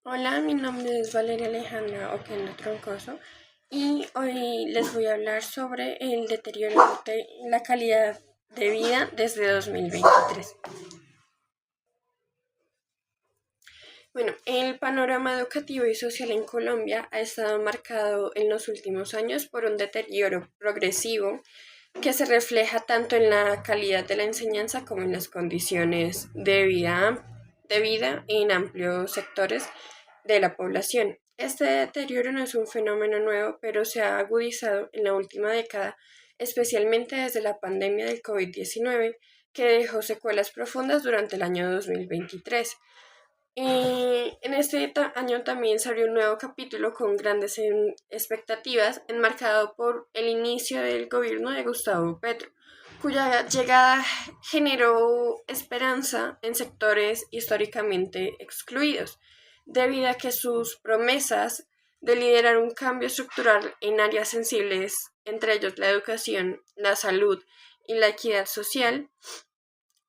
Hola, mi nombre es Valeria Alejandra Oquendo Troncoso y hoy les voy a hablar sobre el deterioro de la calidad de vida desde 2023. Bueno, el panorama educativo y social en Colombia ha estado marcado en los últimos años por un deterioro progresivo que se refleja tanto en la calidad de la enseñanza como en las condiciones de vida en amplios sectores de la población. Este deterioro no es un fenómeno nuevo, pero se ha agudizado en la última década, especialmente desde la pandemia del COVID-19, que dejó secuelas profundas durante el año 2023. En este año también se abrió un nuevo capítulo con grandes expectativas, enmarcado por el inicio del gobierno de Gustavo Petro, cuya llegada generó esperanza en sectores históricamente excluidos, debido a que sus promesas de liderar un cambio estructural en áreas sensibles, entre ellos la educación, la salud y la equidad social.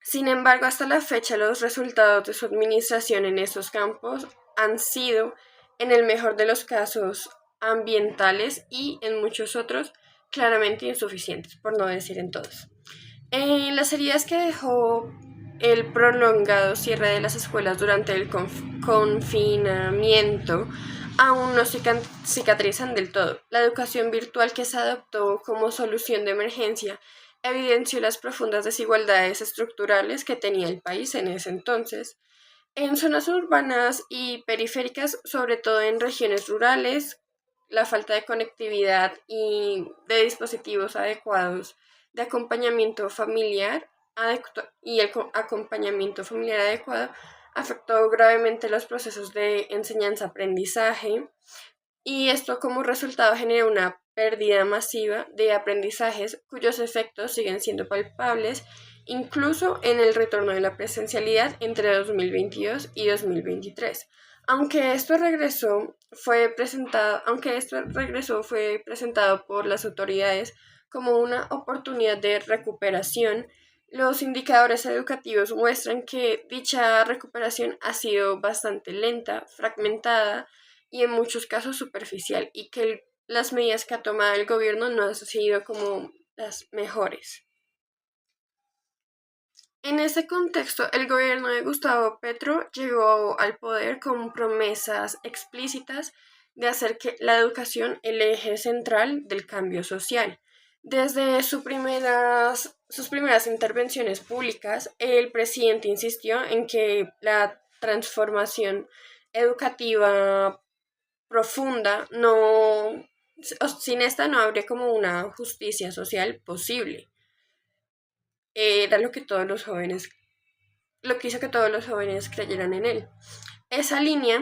Sin embargo, hasta la fecha los resultados de su administración en estos campos han sido, en el mejor de los casos, ambientales y, en muchos otros, claramente insuficientes, por no decir en todos. Las heridas que dejó el prolongado cierre de las escuelas durante el confinamiento aún no cicatrizan del todo. La educación virtual que se adoptó como solución de emergencia evidenció las profundas desigualdades estructurales que tenía el país en ese entonces. En zonas urbanas y periféricas, sobre todo en regiones rurales, la falta de conectividad y de dispositivos adecuados de acompañamiento familiar y el acompañamiento familiar adecuado afectó gravemente los procesos de enseñanza-aprendizaje, y esto como resultado genera una pérdida masiva de aprendizajes cuyos efectos siguen siendo palpables incluso en el retorno de la presencialidad entre 2022 y 2023. Aunque esto regresó fue presentado por las autoridades como una oportunidad de recuperación. Los indicadores educativos muestran que dicha recuperación ha sido bastante lenta, fragmentada y en muchos casos superficial, y que las medidas que ha tomado el gobierno no han sido como las mejores. En ese contexto, el gobierno de Gustavo Petro llegó al poder con promesas explícitas de hacer que la educación el eje central del cambio social. Desde sus primeras intervenciones públicas, el presidente insistió en que la transformación educativa profunda sin esta no habría como una justicia social posible. Era lo que hizo que todos los jóvenes creyeran en él. Esa línea,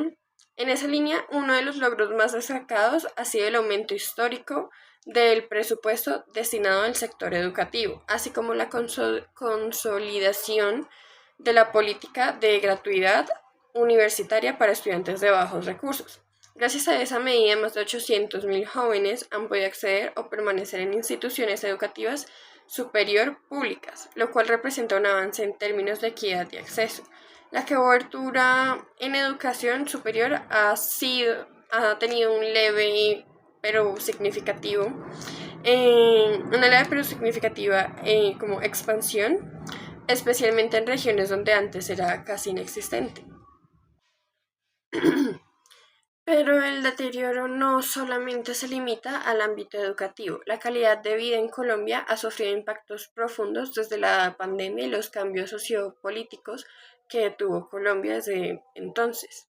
en esa línea, uno de los logros más destacados ha sido el aumento histórico del presupuesto destinado al sector educativo, así como la consolidación de la política de gratuidad universitaria para estudiantes de bajos recursos. Gracias a esa medida, más de 800.000 jóvenes han podido acceder o permanecer en instituciones educativas superior públicas, lo cual representa un avance en términos de equidad y acceso. La cobertura en educación superior ha tenido una leve pero significativa como expansión, especialmente en regiones donde antes era casi inexistente. Pero el deterioro no solamente se limita al ámbito educativo. La calidad de vida en Colombia ha sufrido impactos profundos desde la pandemia y los cambios sociopolíticos que tuvo Colombia desde entonces,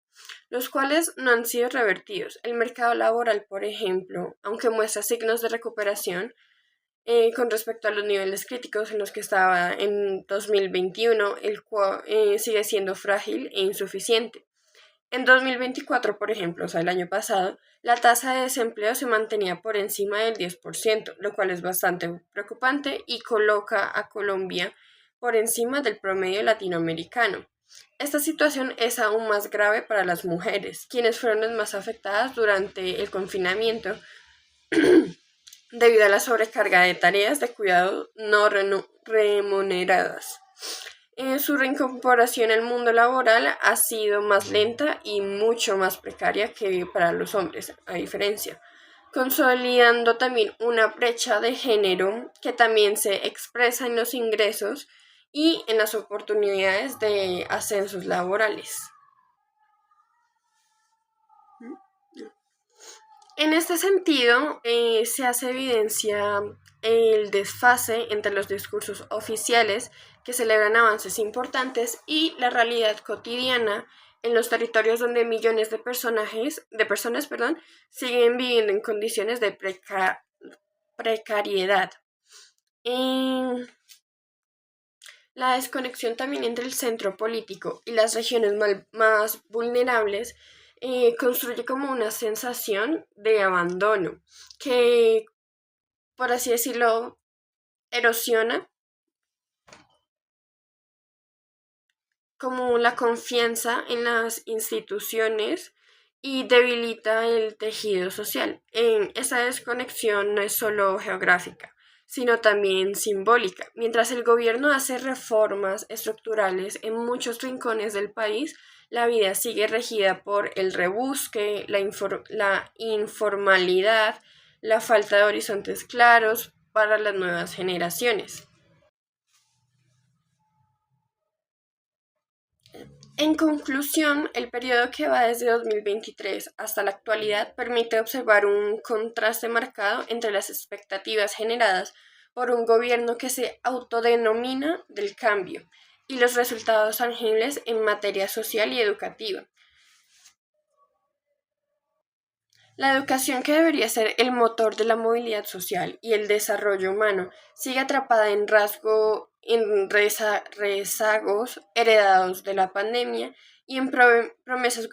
los cuales no han sido revertidos. El mercado laboral, por ejemplo, aunque muestra signos de recuperación con respecto a los niveles críticos en los que estaba en 2021, el cual sigue siendo frágil e insuficiente. En 2024, por ejemplo, o sea, el año pasado, la tasa de desempleo se mantenía por encima del 10%, lo cual es bastante preocupante y coloca a Colombia por encima del promedio latinoamericano. Esta situación es aún más grave para las mujeres, quienes fueron las más afectadas durante el confinamiento debido a la sobrecarga de tareas de cuidado no remuneradas. Su reincorporación al mundo laboral ha sido más lenta y mucho más precaria que para los hombres, a diferencia, consolidando también una brecha de género que también se expresa en los ingresos y en las oportunidades de ascensos laborales. En este sentido, se hace evidencia el desfase entre los discursos oficiales que celebran avances importantes y la realidad cotidiana en los territorios donde millones de personas, siguen viviendo en condiciones de precariedad. En la desconexión también entre el centro político y las regiones más vulnerables construye como una sensación de abandono que, por así decirlo, erosiona como la confianza en las instituciones y debilita el tejido social. Esa desconexión no es solo geográfica, sino también simbólica. Mientras el gobierno hace reformas estructurales en muchos rincones del país, la vida sigue regida por el rebusque, la informalidad, la falta de horizontes claros para las nuevas generaciones. En conclusión, el periodo que va desde 2023 hasta la actualidad permite observar un contraste marcado entre las expectativas generadas por un gobierno que se autodenomina del cambio y los resultados tangibles en materia social y educativa. La educación, que debería ser el motor de la movilidad social y el desarrollo humano, sigue atrapada rezagos heredados de la pandemia y en promesas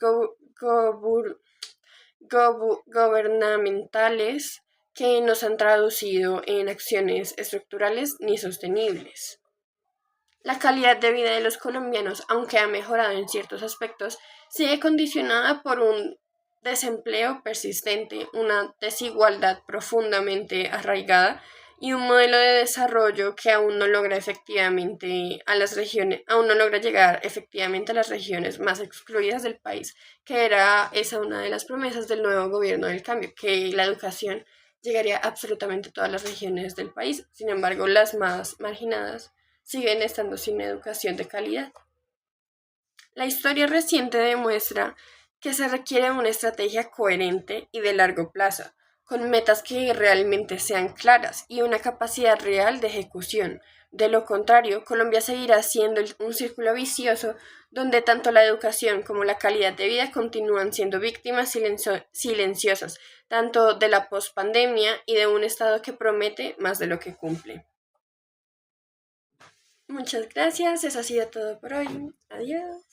gubernamentales que no se han traducido en acciones estructurales ni sostenibles. La calidad de vida de los colombianos, aunque ha mejorado en ciertos aspectos, sigue condicionada por un desempleo persistente, una desigualdad profundamente arraigada y un modelo de desarrollo que aún no logra aún no logra llegar efectivamente a las regiones más excluidas del país, que era esa una de las promesas del nuevo gobierno del cambio, que la educación llegaría a absolutamente todas las regiones del país. Sin embargo, las más marginadas siguen estando sin educación de calidad. La historia reciente demuestra que se requiere una estrategia coherente y de largo plazo, con metas que realmente sean claras y una capacidad real de ejecución. De lo contrario, Colombia seguirá siendo un círculo vicioso donde tanto la educación como la calidad de vida continúan siendo víctimas silenciosas, tanto de la pospandemia y de un Estado que promete más de lo que cumple. Muchas gracias, eso ha sido todo por hoy. Adiós.